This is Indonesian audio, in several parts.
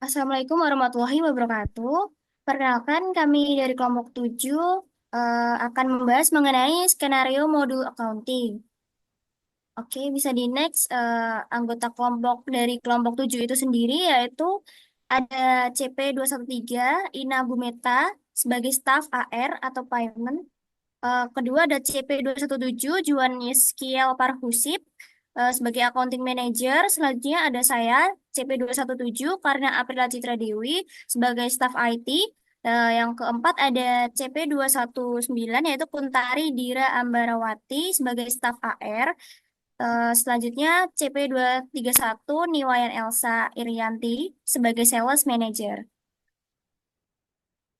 Assalamualaikum warahmatullahi wabarakatuh. Perkenalkan, kami dari kelompok 7 akan membahas mengenai skenario modul accounting. Oke, bisa di next. Anggota kelompok dari kelompok 7 itu sendiri yaitu ada CP213 Ina Bumeta sebagai staf AR atau payment. Kedua ada CP217 Juan Yeskiel Parhusip sebagai accounting manager. Selanjutnya ada saya CP217 karena Aprila Citra Dewi sebagai staff IT. Yang keempat ada CP219 yaitu Kuntari Dira Ambarawati sebagai staff AR. Selanjutnya CP231 Niwayan Elsa Irianti sebagai sales manager.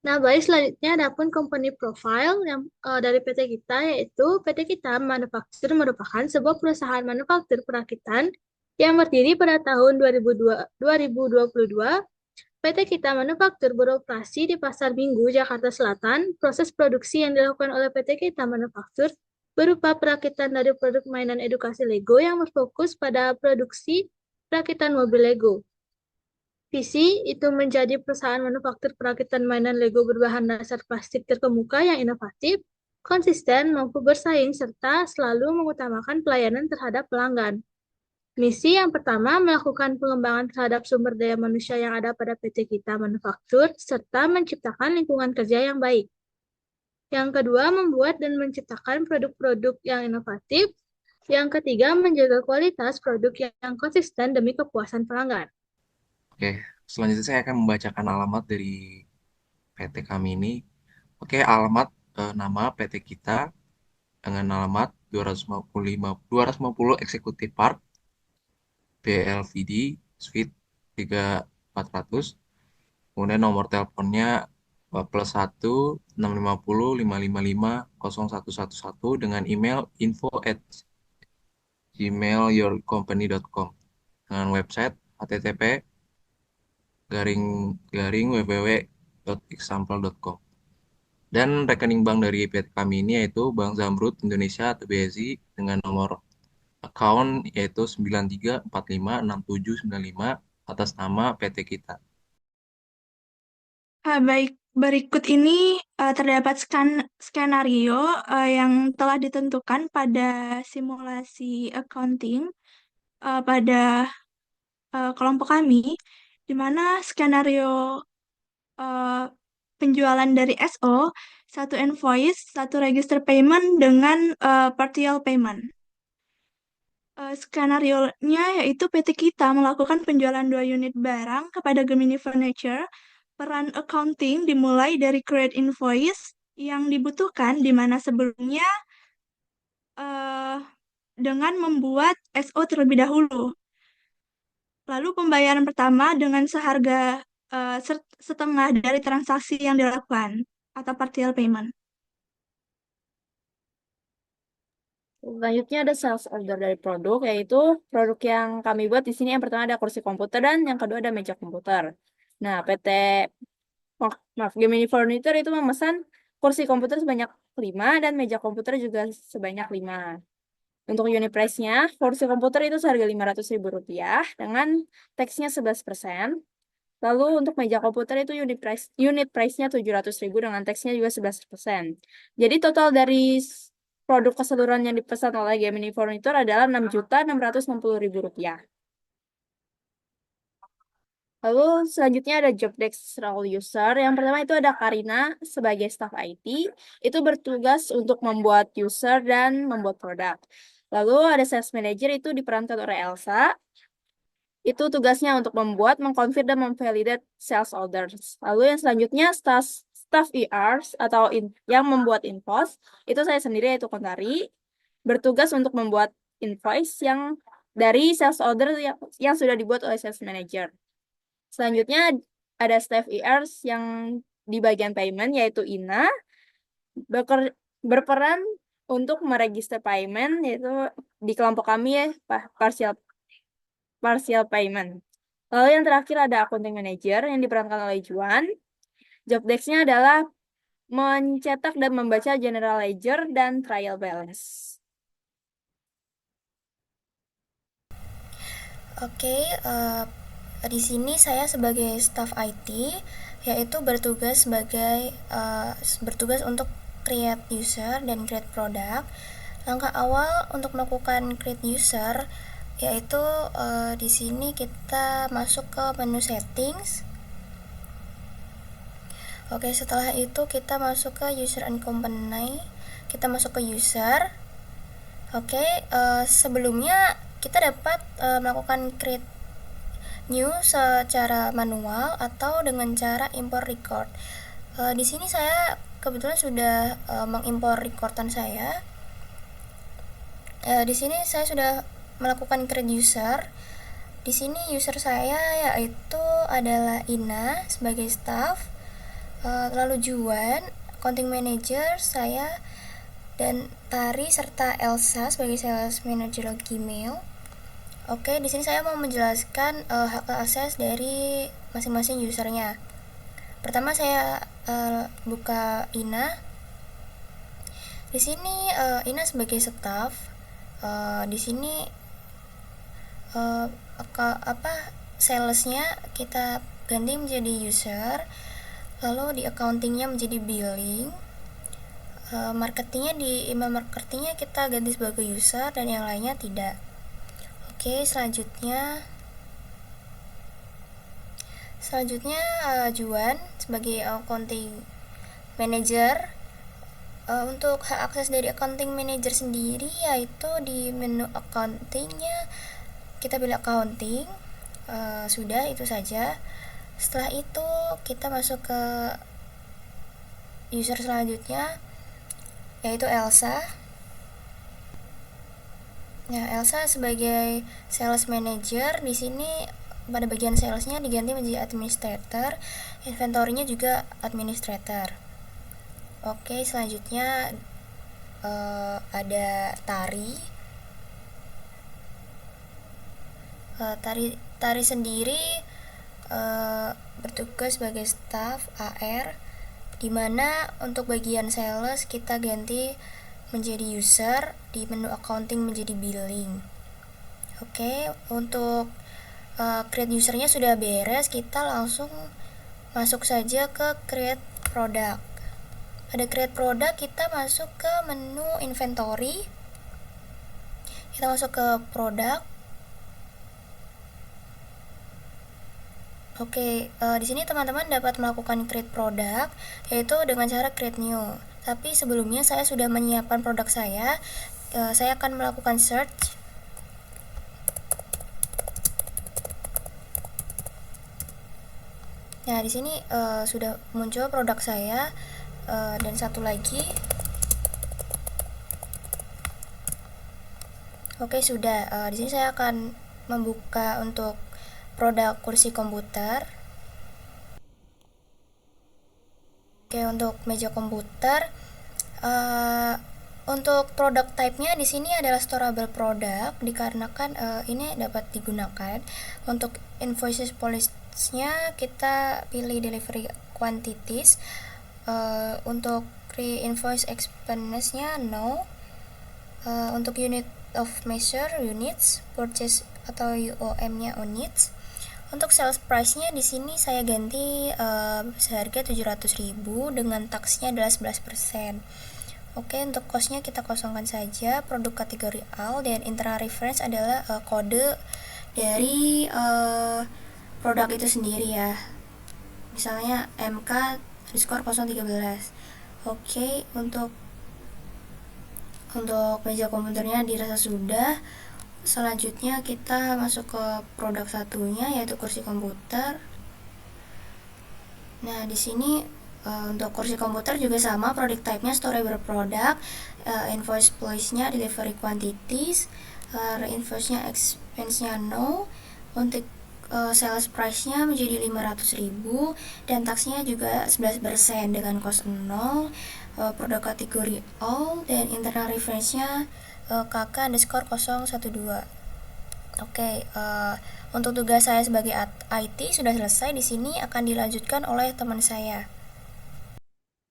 Nah, baik selanjutnya ada pun company profile yang dari PT kita yaitu PT Kita Manufaktur merupakan sebuah perusahaan manufaktur perakitan yang berdiri pada tahun 2022. PT Kita Manufaktur beroperasi di Pasar Minggu, Jakarta Selatan. Proses produksi yang dilakukan oleh PT Kita Manufaktur berupa perakitan dari produk mainan edukasi Lego yang berfokus pada produksi perakitan mobil Lego. Visi itu menjadi perusahaan manufaktur perakitan mainan Lego berbahan dasar plastik terkemuka yang inovatif, konsisten, mampu bersaing, serta selalu mengutamakan pelayanan terhadap pelanggan. Misi yang pertama, melakukan pengembangan terhadap sumber daya manusia yang ada pada PT Kita Manufaktur, serta menciptakan lingkungan kerja yang baik. Yang kedua, membuat dan menciptakan produk-produk yang inovatif. Yang ketiga, menjaga kualitas produk yang konsisten demi kepuasan pelanggan. Oke, selanjutnya saya akan membacakan alamat dari PT kami ini. Oke, alamat nama PT kita dengan alamat 250 Executive Park, BLVD, Suite 3400. Kemudian nomor teleponnya +1 6550 555 0111 dengan email info@gmailyourcompany.com dengan website http garing garing www.example.com. Dan rekening bank dari PT kami ini yaitu Bank Zamrud Indonesia atau BSI dengan nomor account yaitu 93456795 atas nama PT kita. Baik, berikut ini terdapat skenario yang telah ditentukan pada simulasi accounting pada kelompok kami, di mana skenario eh, penjualan dari SO, satu invoice, satu register payment dengan partial payment. Skenario-nya yaitu PT Kita melakukan penjualan 2 unit barang kepada Gemini Furniture. Peran accounting dimulai dari create invoice yang dibutuhkan di mana sebelumnya eh, dengan membuat SO terlebih dahulu. Lalu pembayaran pertama dengan seharga setengah dari transaksi yang dilakukan atau partial payment. Selanjutnya ada sales order dari produk, yaitu produk yang kami buat di sini yang pertama ada kursi komputer dan yang kedua ada meja komputer. Nah, PT Gemini Furniture itu memesan kursi komputer sebanyak 5 dan meja komputer juga sebanyak 5. Untuk unit price-nya, kursi komputer itu seharga Rp500.000 dengan tax-nya 11%. Lalu untuk meja komputer itu unit price-nya 700.000 dengan tax-nya juga 11%. Jadi total dari produk keseluruhan yang dipesan oleh Gemini Furniture adalah Rp6.660.000. Lalu selanjutnya ada job desk role user. Yang pertama itu ada Karina sebagai staff IT. Itu bertugas untuk membuat user dan membuat produk. Lalu ada sales manager itu diperankan oleh Elsa. Itu tugasnya untuk membuat, mengkonfirm, dan memvalidate sales orders. Lalu yang selanjutnya staff ERs atau yang membuat invoice. Itu saya sendiri yaitu Kontari. Bertugas untuk membuat invoice yang dari sales order yang sudah dibuat oleh sales manager. Selanjutnya ada staff ERs yang di bagian payment yaitu Ina berperan untuk meregister payment yaitu di kelompok kami ya partial partial payment. Lalu yang terakhir ada accounting manager yang diperankan oleh Juan. Job desk-nya adalah mencetak dan membaca general ledger dan trial balance. Oke, Di sini saya sebagai staff IT yaitu bertugas untuk create user dan create product. Langkah awal untuk melakukan create user yaitu di sini kita masuk ke menu settings. Oke, setelah itu kita masuk ke user and company. Kita masuk ke user. Oke, sebelumnya kita dapat melakukan create new secara manual atau dengan cara import record. Di sini saya kebetulan sudah mengimpor recordan saya. Di sini saya sudah melakukan create user. Di sini user saya yaitu adalah Ina sebagai staff, lalu Juan, accounting manager saya, dan Tari serta Elsa sebagai sales manager Gmail. Oke, di sini saya mau menjelaskan hak akses dari masing-masing usernya. Pertama saya buka Ina. Di sini Ina sebagai staff. Di sini salesnya kita ganti menjadi user, lalu di accountingnya menjadi billing, marketingnya di email marketingnya kita ganti sebagai user dan yang lainnya tidak. Oke, selanjutnya Juan sebagai accounting manager. Untuk hak akses dari accounting manager sendiri yaitu di menu accountingnya kita pilih accounting. Sudah, itu saja. Setelah itu kita masuk ke user selanjutnya yaitu Elsa. Nah, Elsa sebagai sales manager di sini pada bagian salesnya diganti menjadi administrator, inventory-nya juga administrator. Oke, selanjutnya ada Tari. Tari sendiri bertugas sebagai staff AR, dimana untuk bagian sales kita ganti menjadi user, di menu accounting menjadi billing. Oke, untuk create usernya sudah beres, kita langsung masuk saja ke create product. Pada create product kita masuk ke menu inventory, kita masuk ke product. Oke, di sini teman-teman dapat melakukan create product yaitu dengan cara create new. Tapi sebelumnya saya sudah menyiapkan produk saya. Saya akan melakukan search. Nah, di sini sudah muncul produk saya, dan satu lagi. Oke, sudah. Di sini saya akan membuka untuk produk kursi komputer. Oke, untuk meja komputer, untuk produk type-nya di sini adalah storable product dikarenakan ini dapat digunakan. Untuk invoices policy-nya kita pilih delivery quantities. Untuk re-invoice expense-nya no. Untuk unit of measure units, purchase atau UOM-nya units. Untuk sales price-nya di sini saya ganti seharga 700.000 dengan taksnya adalah 11%. Oke, untuk cost-nya kita kosongkan saja. Produk kategori AL dan internal reference adalah kode dari produk itu sendiri ya. Misalnya MK_013. Oke, untuk meja komputernya dirasa sudah. Selanjutnya kita masuk ke produk satunya yaitu kursi komputer. Nah, di sini untuk kursi komputer juga sama, product type-nya storable product, invoice place-nya delivery quantities, invoice-nya expense-nya no. Untuk sales price-nya menjadi 500.000 dan taksnya juga 11% dengan cost 0. Produk kategori all dan internal reference-nya KK_012. Oke, untuk tugas saya sebagai IT sudah selesai. Di sini akan dilanjutkan oleh teman saya.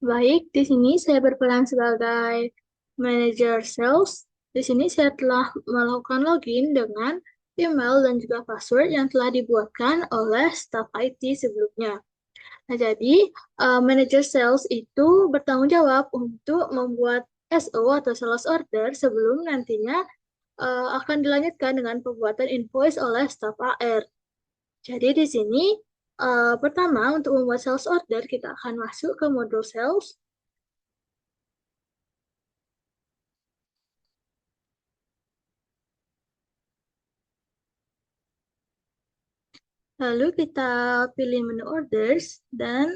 Baik, di sini saya berperan sebagai manager sales. Di sini saya telah melakukan login dengan email, dan juga password yang telah dibuatkan oleh staf IT sebelumnya. Nah, jadi manajer sales itu bertanggung jawab untuk membuat SO atau sales order sebelum nantinya akan dilanjutkan dengan pembuatan invoice oleh staf AR. Jadi di sini pertama untuk membuat sales order kita akan masuk ke modul sales. Lalu kita pilih menu orders dan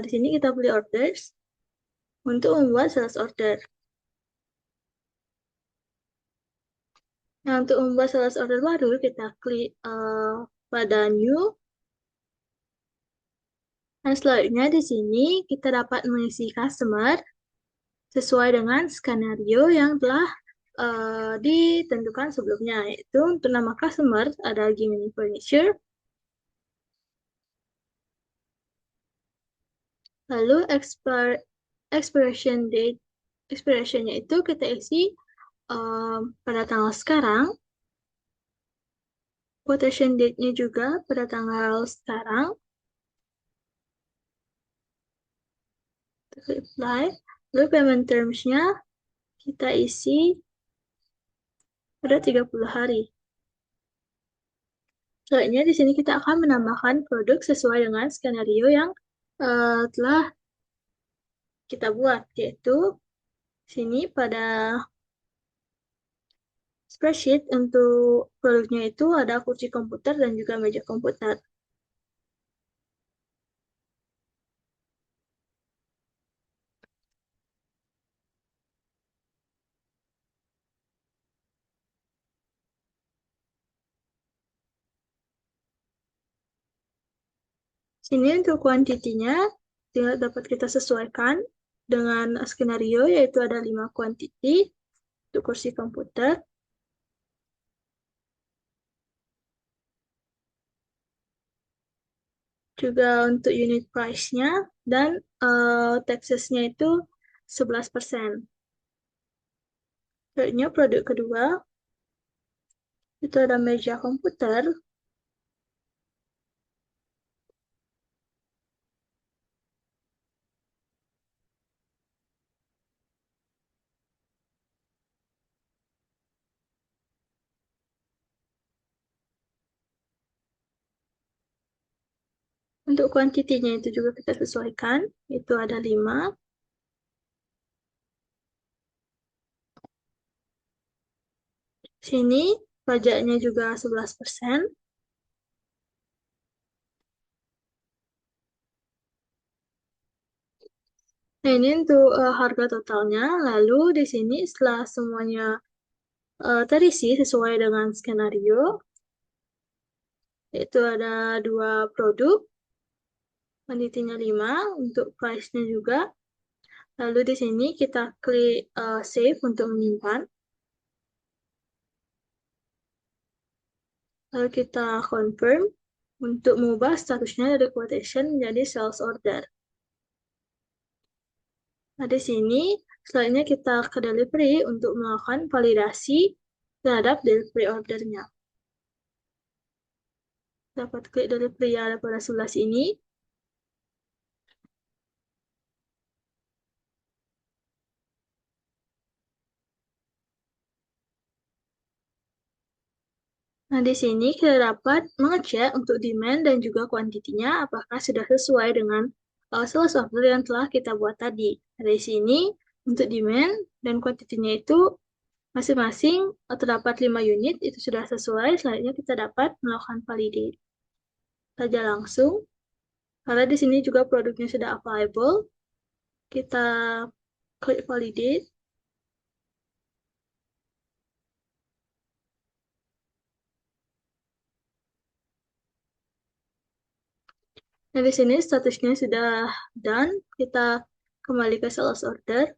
di sini kita pilih orders untuk membuat sales order. Nah, untuk membuat sales order baru kita klik pada new. Dan selanjutnya di sini kita dapat mengisi customer sesuai dengan skenario yang telah ditentukan sebelumnya, yaitu untuk nama customer ada Gimini Furniture. Lalu expiration date, expiration-nya itu kita isi pada tanggal sekarang. Quotation date-nya juga pada tanggal sekarang. Apply. Lalu payment terms-nya kita isi pada 30 hari. Selanjutnya di sini kita akan menambahkan produk sesuai dengan skenario yang telah kita buat, yaitu sini pada spreadsheet untuk produknya itu ada kursi komputer dan juga meja komputer. Sini untuk kuantitinya tinggal dapat kita sesuaikan dengan skenario, yaitu ada 5 kuantiti untuk kursi komputer. Juga untuk unit price-nya dan taxes-nya itu 11%. Selanjutnya produk kedua itu ada meja komputer. Untuk kuantitinya itu juga kita sesuaikan, itu ada 5. Sini pajaknya juga 11%. Nah, ini untuk harga totalnya. Lalu di sini setelah semuanya terisi sesuai dengan skenario, yaitu ada 2 produk, kuantitinya 5, untuk price-nya juga. Lalu di sini kita klik save untuk menyimpan. Lalu kita confirm untuk mengubah statusnya dari quotation menjadi sales order. Nah, di sini selanjutnya kita ke delivery untuk melakukan validasi terhadap delivery ordernya. Dapat klik delivery yang ada pada sebelah sini. Nah, di sini kita dapat mengecek untuk demand dan juga kuantitinya apakah sudah sesuai dengan sales order yang telah kita buat tadi. Dari sini untuk demand dan kuantitinya itu masing-masing terdapat 5 unit, itu sudah sesuai. Selanjutnya kita dapat melakukan validate. Saja langsung. Karena di sini juga produknya sudah available, kita klik validate. Nah, di sini statusnya sudah done. Kita kembali ke sales order.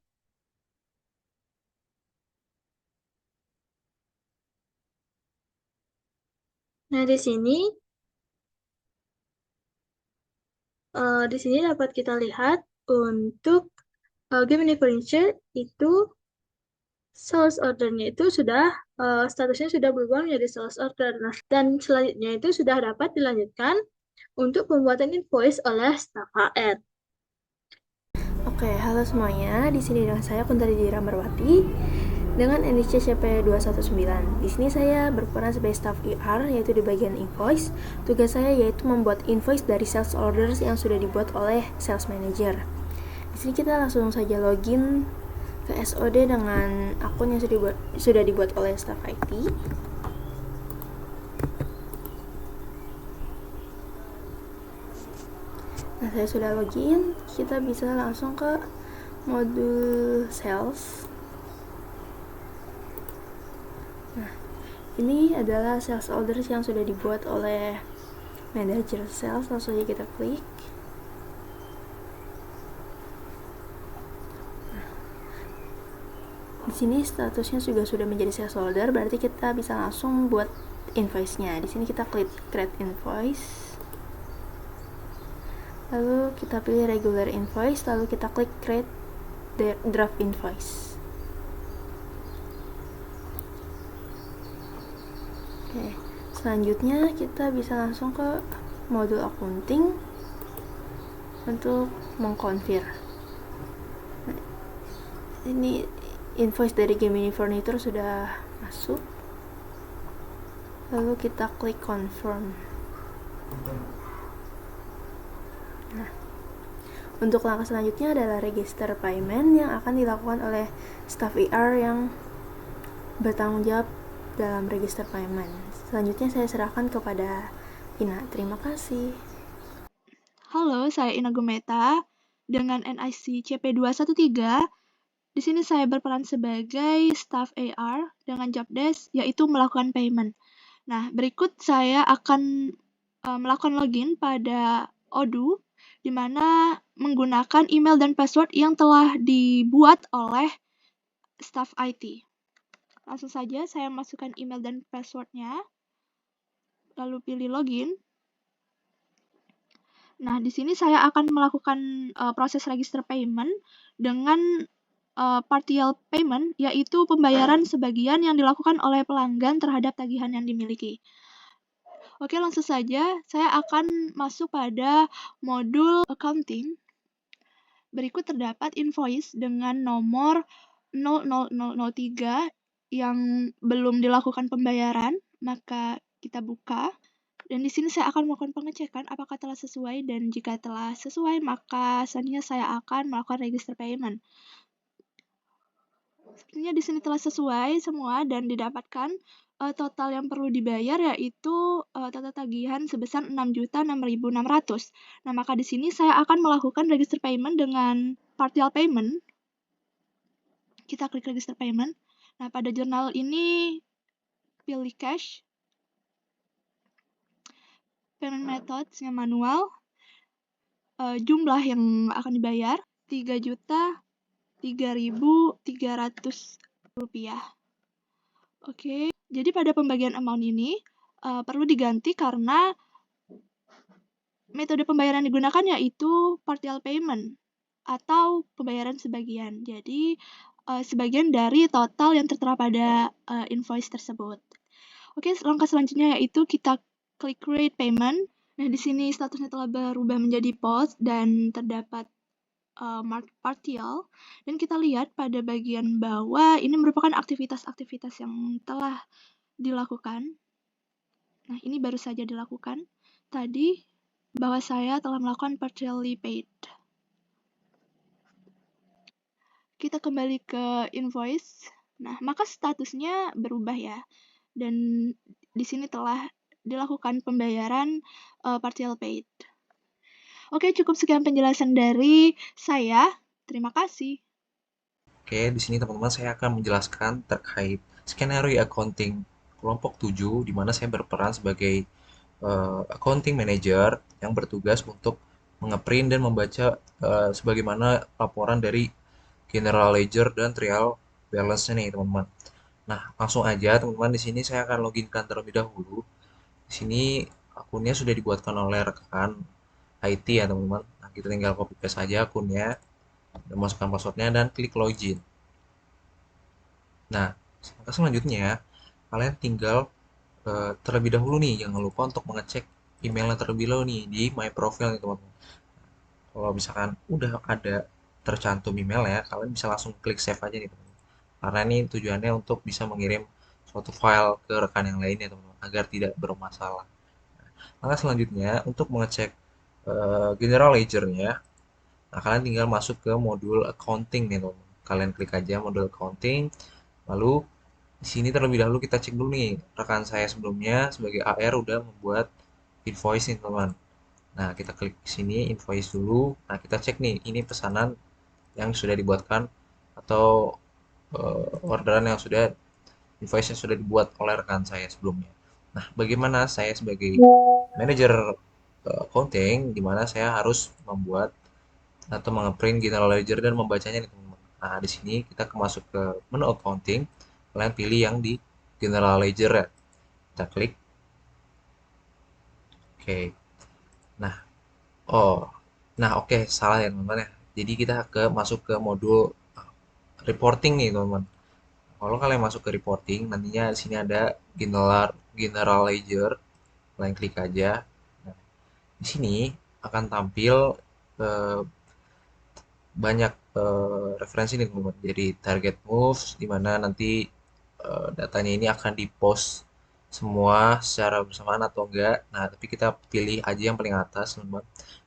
Nah, di sini dapat kita lihat untuk Gemini Furniture itu sales ordernya itu sudah statusnya sudah berubah menjadi sales order. Nah, dan selanjutnya itu sudah dapat dilanjutkan untuk pembuatan invoice oleh staf HR. Oke, halo semuanya. Di sini dengan saya Kuntari Dira Marwati dengan NIC CP219. Di sini saya berperan sebagai staff ER yaitu di bagian invoice. Tugas saya yaitu membuat invoice dari sales orders yang sudah dibuat oleh sales manager. Di sini kita langsung saja login ke SOD dengan akun yang sudah dibuat oleh staff IT. Nah, saya sudah login, kita bisa langsung ke modul sales. Nah, ini adalah sales orders yang sudah dibuat oleh manager sales. Langsung saja kita klik. Nah, di sini statusnya juga sudah menjadi sales order, berarti kita bisa langsung buat invoice-nya. Di sini kita klik create invoice. Lalu kita pilih regular invoice, lalu kita klik create draft invoice. Oke, selanjutnya kita bisa langsung ke modul accounting untuk mengkonfir. Nah, ini invoice dari Gemini Furniture sudah masuk. Lalu kita klik confirm. Nah, untuk langkah selanjutnya adalah register payment yang akan dilakukan oleh staff ER yang bertanggung jawab dalam register payment. Selanjutnya saya serahkan kepada Ina. Terima kasih. Halo, saya Ina Gumeta dengan NIC CP213. Di sini saya berperan sebagai staff AR dengan job desk yaitu melakukan payment. Nah, berikut saya akan melakukan login pada Odoo di mana menggunakan email dan password yang telah dibuat oleh staff IT. Langsung saja saya masukkan email dan passwordnya, lalu pilih login. Nah, di sini saya akan melakukan proses register payment dengan partial payment, yaitu pembayaran sebagian yang dilakukan oleh pelanggan terhadap tagihan yang dimiliki. Oke, langsung saja saya akan masuk pada modul accounting. Berikut terdapat invoice dengan nomor 00003 yang belum dilakukan pembayaran, maka kita buka. Dan di sini saya akan melakukan pengecekan apakah telah sesuai, dan jika telah sesuai maka selanjutnya saya akan melakukan register payment. Sepertinya di sini telah sesuai semua dan didapatkan total yang perlu dibayar yaitu total tagihan sebesar 6.006.600. Nah, maka di sini saya akan melakukan register payment dengan partial payment. Kita klik register payment. Nah, pada jurnal ini pilih cash. Payment methods-nya manual. Jumlah yang akan dibayar Rp3.003.300. Oke, jadi pada pembagian amount ini perlu diganti karena metode pembayaran digunakan yaitu partial payment atau pembayaran sebagian. Jadi sebagian dari total yang tertera pada invoice tersebut. Oke, langkah selanjutnya yaitu kita klik create payment. Nah, di sini statusnya telah berubah menjadi post dan terdapat mark partial. Dan kita lihat pada bagian bawah ini merupakan aktivitas-aktivitas yang telah dilakukan. Nah, ini baru saja dilakukan tadi bahwa saya telah melakukan partially paid. Kita kembali ke invoice. Nah, maka statusnya berubah ya. Dan di sini telah dilakukan pembayaran partial paid. Oke, cukup sekian penjelasan dari saya. Terima kasih. Oke, di sini teman-teman saya akan menjelaskan terkait skenario accounting kelompok 7 di mana saya berperan sebagai accounting manager yang bertugas untuk mengeprint dan membaca sebagaimana laporan dari general ledger dan trial balance-nya nih, teman-teman. Nah, langsung aja teman-teman, di sini saya akan loginkan terlebih dahulu. Di sini akunnya sudah dibuatkan oleh rekan IT ya, teman-teman. Nah, kita tinggal copy paste saja akunnya dan masukkan passwordnya dan klik login. Nah, langkah selanjutnya kalian tinggal terlebih dahulu nih, jangan lupa untuk mengecek emailnya terlebih dahulu nih di My Profile nih teman-teman. Kalau misalkan udah ada tercantum email ya, kalian bisa langsung klik save aja nih teman-teman. Karena ini tujuannya untuk bisa mengirim suatu file ke rekan yang lainnya teman-teman, agar tidak bermasalah. Langkah selanjutnya untuk mengecek general ledger-nya, nah kalian tinggal masuk ke modul accounting nih teman-teman. Kalian klik aja modul accounting, lalu di sini terlebih dahulu kita cek dulu nih, rekan saya sebelumnya sebagai AR udah membuat invoice nih teman. Nah, kita klik sini invoice dulu. Nah, kita cek nih, ini pesanan yang sudah dibuatkan atau orderan yang sudah invoice yang sudah dibuat oleh rekan saya sebelumnya. Nah, bagaimana saya sebagai manajer accounting di mana saya harus membuat atau nge-print general ledger dan membacanya nih teman-teman. Nah, di sini kita masuk ke menu accounting, kalian pilih yang di general ledger ya. Kita klik. Oke. Nah, oh. Nah, oke, salah ya teman-teman ya. Jadi kita masuk ke modul reporting nih teman-teman. Kalau kalian masuk ke reporting, nantinya di sini ada general general ledger. Kalian klik aja. Nah, di sini akan tampil eh, banyak referensi nih teman-teman. Jadi target moves di mana nanti datanya ini akan di-post semua secara bersamaan atau enggak. Nah, tapi kita pilih aja yang paling atas teman-teman.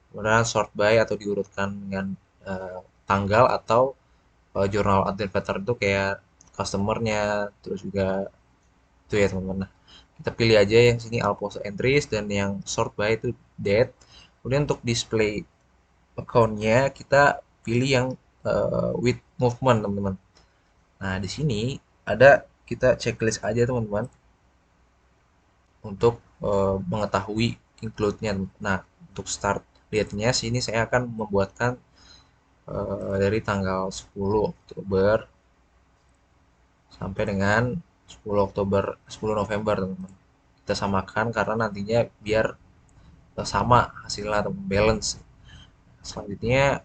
Kemudian sort by atau diurutkan dengan tanggal atau jurnal advertiser itu kayak customernya, terus juga itu ya teman-teman. Nah, kita pilih aja yang sini all post entries dan yang sort by itu date. Kemudian untuk display account-nya kita pilih yang with movement teman-teman. Nah, di sini ada kita checklist aja teman-teman untuk mengetahui include-nya. Nah, untuk start date-nya sini saya akan membuatkan dari tanggal 10 Oktober sampai dengan 10 Oktober 10 November teman-teman. Kita samakan karena nantinya biar sama hasilnya atau balance. Selanjutnya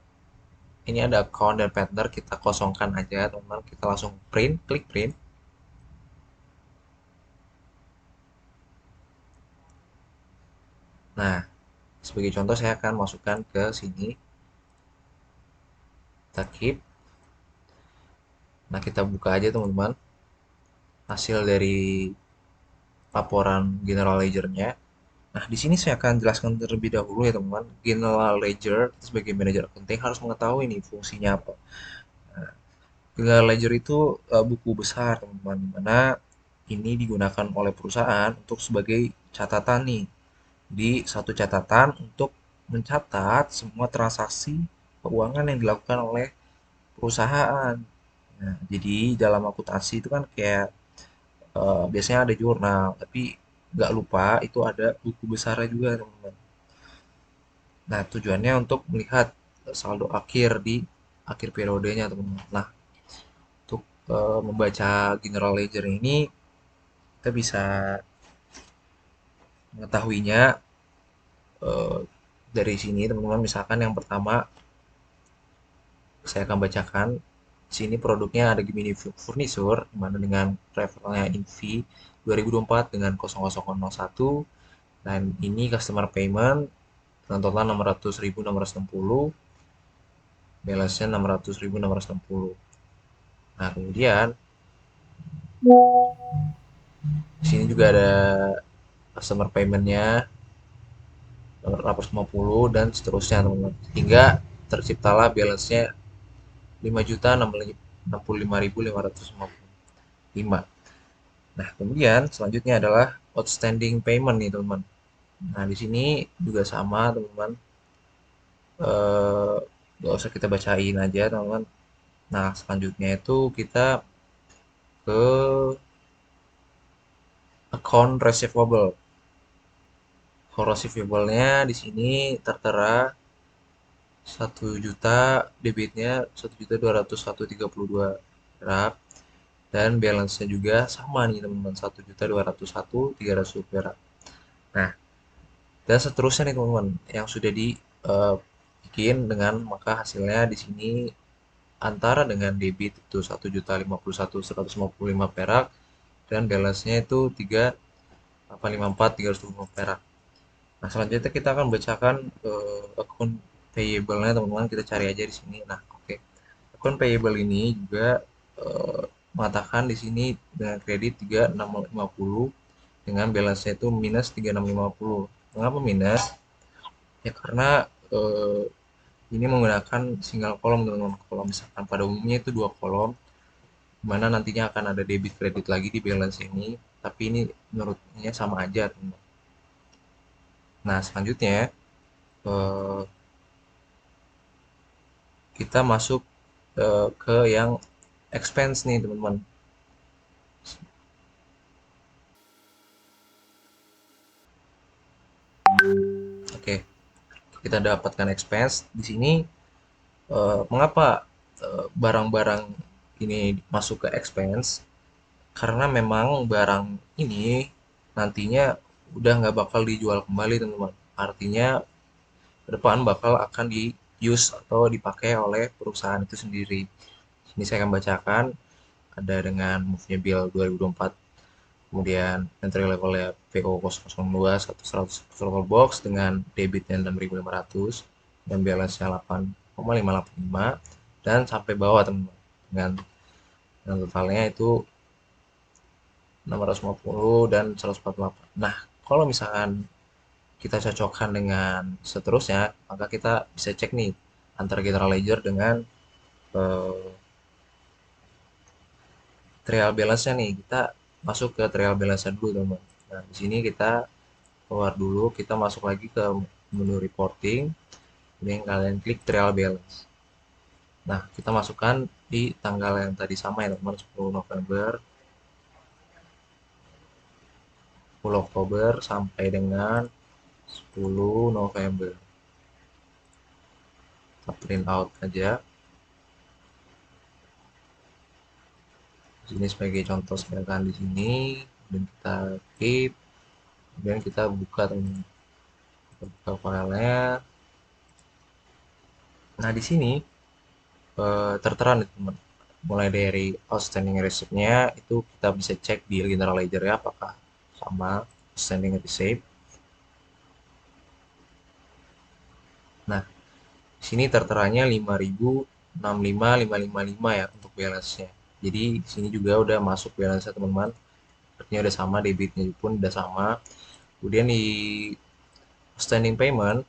ini ada account dan partner, kita kosongkan aja teman-teman. Kita langsung print, klik print. Nah, sebagai contoh saya akan masukkan ke sini. Kita keep. Nah, kita buka aja teman-teman hasil dari laporan general ledger-nya. Nah, di sini saya akan jelaskan terlebih dahulu ya teman-teman. General ledger sebagai manajer accounting harus mengetahui nih fungsinya apa. Nah, general ledger itu buku besar teman-teman, di mana ini digunakan oleh perusahaan untuk sebagai catatan nih. Di satu catatan untuk mencatat semua transaksi keuangan yang dilakukan oleh perusahaan. Nah, jadi dalam akuntansi itu kan kayak biasanya ada jurnal, tapi nggak lupa itu ada buku besarnya juga teman-teman. Nah, tujuannya untuk melihat saldo akhir di akhir periodenya teman-teman. Nah, untuk membaca general ledger ini kita bisa mengetahuinya eh, dari sini teman-teman. Misalkan yang pertama saya akan bacakan. Sini produknya ada Gemini Furniture, dimana dengan referensinya INV 2024 dengan 0001, dan ini customer payment dengan total 600.660, balance-nya 600.660. Nah, kemudian di sini juga ada customer payment-nya 850 dan seterusnya teman-teman. Hingga terciptalah balance-nya 5.065.555. Nah, kemudian selanjutnya adalah outstanding payment nih, teman-teman. Nah, di sini juga sama, teman-teman. Eh, Nggak usah kita bacain aja, teman-teman. Nah, selanjutnya itu kita ke account receivable. Account receivable-nya di sini tertera 1 juta, debitnya 1.201.032 perak, dan balance-nya juga sama nih teman-teman, 1.201.300 perak. Nah, dan seterusnya nih teman-teman yang sudah dibikin dengan maka hasilnya di sini antara dengan debit itu 1.051.155 perak dan balance-nya itu 3.854.325 perak. Nah, selanjutnya kita akan bacakan akun payable-nya teman-teman. Kita cari aja di sini. Nah, oke. Akun payable ini juga mengatakan di sini dengan kredit 3.650 dengan balance-nya itu minus 3.650. Mengapa minus? Ya karena ini menggunakan single kolom teman-teman. Kalau misalkan pada umumnya itu dua kolom, mana nantinya akan ada debit kredit lagi di balance ini, tapi ini menurutnya sama aja teman-teman. Nah, selanjutnya eh, kita masuk ke yang expense nih teman-teman. Oke, kita dapatkan expense di sini. Mengapa barang-barang ini masuk ke expense? Karena memang barang ini nantinya udah nggak bakal dijual kembali teman-teman. Artinya ke depan bakal akan di use atau dipakai oleh perusahaan itu sendiri. Ini saya akan bacakan, ada dengan move-nya bill 2024, kemudian entry levelnya PO 002 100 local box dengan debitnya 6.500 dan balance-nya 8,585 dan sampai bawah teman-teman dengan totalnya itu 650 dan 148. Nah, kalau misalkan kita cocokkan dengan seterusnya, maka kita bisa cek nih antara general ledger dengan eh, trial balance-nya nih. Kita masuk ke trial balance-nya dulu, teman. Nah, di sini kita keluar dulu, kita masuk lagi ke menu reporting, kemudian kalian klik trial balance. Nah, kita masukkan di tanggal yang tadi sama ya, teman, 10 November, 10 Oktober sampai dengan 10 November. Kita print out aja. Ini sebagai contoh misalkan di sini, dan kita keep, kemudian kita buka teman, kita buka filenya. Nah di sini tertera nih teman, mulai dari outstanding receipt-nya itu kita bisa cek di general ledger ya apakah sama outstanding receipt. Nah di sini terteranya 5.065.555 ya untuk balance-nya. Jadi di sini juga udah masuk balance-nya teman-teman. Artinya udah sama, debitnya pun udah sama. Kemudian di standing payment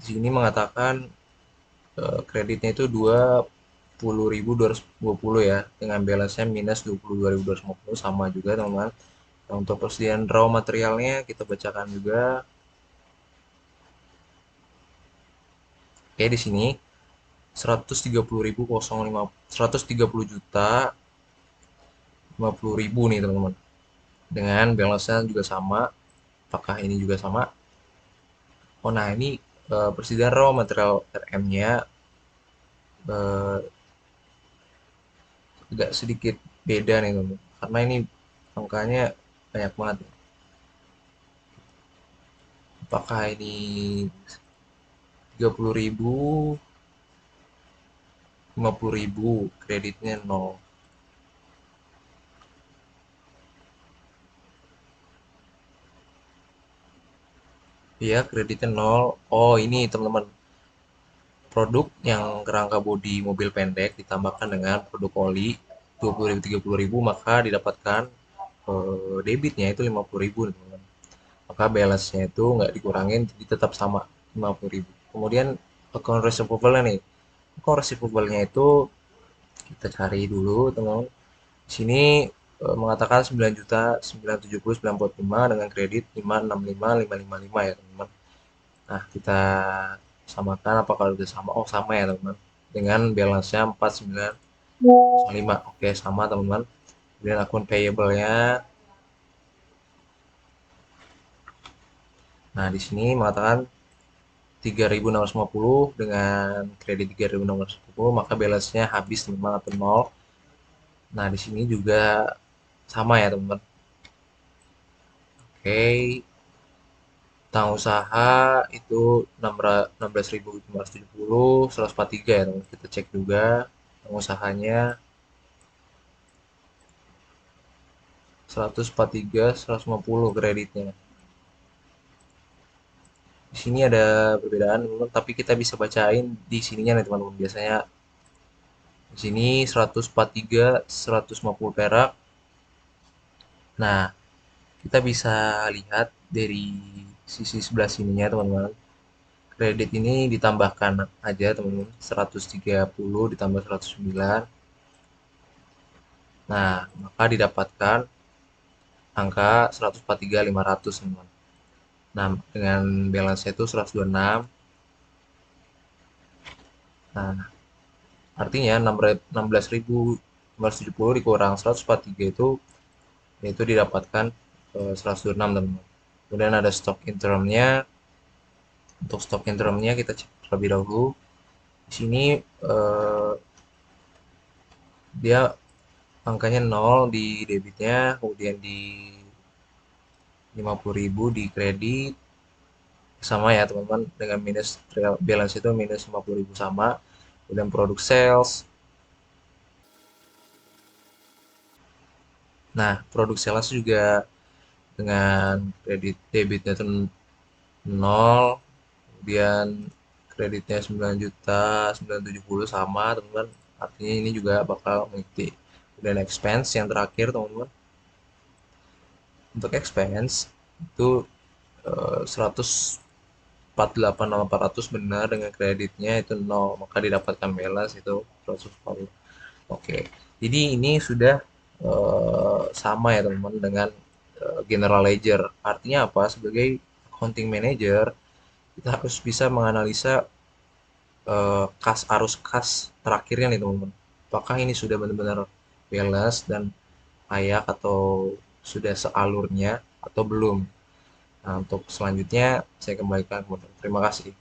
di sini mengatakan kreditnya itu 20.220 ya dengan balance-nya minus 22.250 sama juga teman-teman. Nah, untuk persediaan raw materialnya kita bacakan juga. Oke, di sini 130 juta 50.000 nih teman-teman. Dengan balance-nya juga sama. Apakah ini juga sama? Oh, nah ini persediaan raw material RM-nya agak sedikit beda nih teman-teman. Karena ini angkanya banyak banget. Apakah ini 30.000, 50.000, kreditnya 0. Iya, kreditnya 0. Oh, ini teman-teman. Produk yang kerangka bodi mobil pendek ditambahkan dengan produk oli 20.000 30.000 maka didapatkan debitnya itu 50.000 teman-teman. Maka balance-nya itu nggak dikurangin jadi tetap sama 50.000. Kemudian account receivable nih. Account receivable-nya itu kita cari dulu teman-teman. Di sini mengatakan 9.970.945 dengan kredit 565.555 ya teman-teman. Nah, kita samakan apakah sudah sama? Oh, sama ya teman-teman. Dengan balance-nya 4905. Oke, sama teman-teman. Kemudian akun payable-nya. Nah, di sini mengatakan 3.650 dengan kredit 3.650 maka balance-nya habis teman-teman atau 0. Nah, di sini juga sama ya teman-teman. Oke, utang usaha itu 16.570, 143 ya teman. Kita cek juga pengusahanya 143, 150 kreditnya. Di sini ada perbedaan teman, tapi kita bisa bacain di sininya nih teman-teman. Biasanya di sini 143, 150 perak. Nah, kita bisa lihat dari sisi sebelah sininya teman-teman. Kredit ini ditambahkan aja teman-teman, 130 ditambah 109. Nah, maka didapatkan angka 143.500 teman-teman. Nah, dengan balance itu 126. Nah, artinya 16.570 dikurang 143 itu yaitu didapatkan 126 teman-teman. Kemudian ada stok interimnya. Untuk stok interimnya kita cek terlebih dahulu. Di sini dia angkanya 0 di debitnya, kemudian di 50.000 di kredit sama ya teman-teman, dengan minus trial balance itu minus 50.000 sama. Kemudian produk sales. Nah, produk sales juga dengan kredit debitnya itu 0, kemudian kreditnya 9.970 sama teman-teman, artinya ini juga bakal mengikuti. Kemudian expense yang terakhir teman-teman, untuk expense itu 148.400 benar dengan kreditnya itu 0, maka didapatkan balance itu 140. Oke, jadi ini sudah sama ya teman-teman dengan general ledger. Artinya apa? Sebagai accounting manager kita harus bisa menganalisa arus kas terakhirnya nih teman-teman. Apakah ini sudah benar-benar balance dan layak atau sudah sealurnya atau belum. Nah, untuk selanjutnya saya kembalikan kepada. Terima kasih.